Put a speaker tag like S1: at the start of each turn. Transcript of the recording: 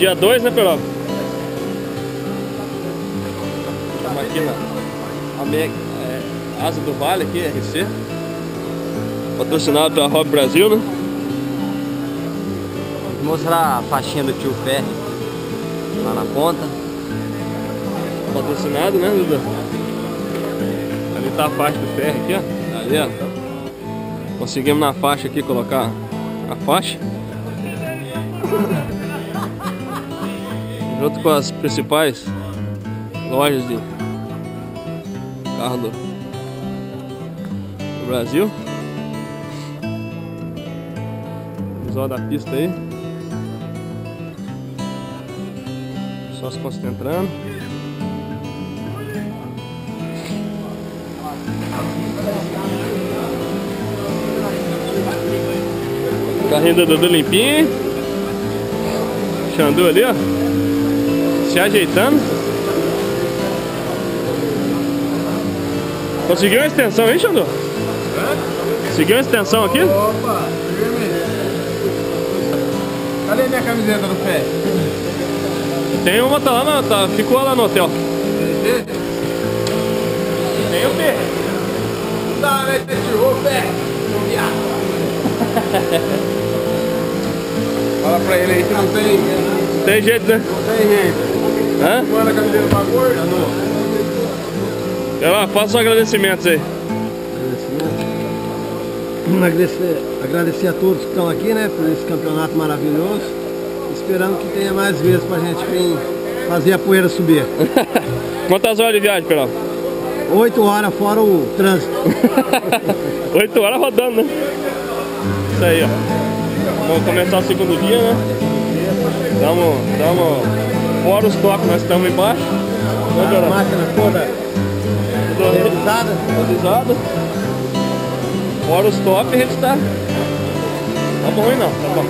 S1: Dia 2, né, Peroba? Estamos aqui na Asa do Vale, aqui, RC. Patrocinado pela Hobby Brasil, né?
S2: Vou mostrar a faixinha do tio Ferri lá na ponta.
S1: Patrocinado, né, Duda? Ali tá a faixa do ferro aqui, ó. Ali, ó. Conseguimos na faixa aqui colocar a faixa. Junto com as principais lojas de carro do Brasil. Visual da pista aí. Só se concentrando. Carrinho do Dudu limpinho. Xandu ali, ó. Se ajeitando. Conseguiu uma extensão aí, Xandu? Conseguiu uma extensão aqui?
S3: Opa, cadê minha camiseta do pé?
S1: Tem uma, tá lá, ficou lá no hotel. Tem o pé.
S3: Não dá, né? Tirou o pé. Fala pra ele aí que não tem.
S1: Tem jeito, né?
S3: Não tem jeito.
S1: Hã?
S3: Manda a camiseta pra gorda, não.
S1: Vai lá, faça os agradecimentos aí.
S4: Agradecer a todos que estão aqui, né, por esse campeonato maravilhoso. Esperando que tenha mais vezes pra gente vir fazer a poeira subir.
S1: Quantas horas de viagem, Peroba?
S4: 8 horas fora o trânsito.
S1: 8 horas rodando, né? Isso aí, ó. Vamos começar o segundo dia, né? Estamos fora os toques, nós estamos embaixo.
S4: A máquina toda
S1: revisada. Fora os toques, a gente tá bom, hein, não? Tá bom.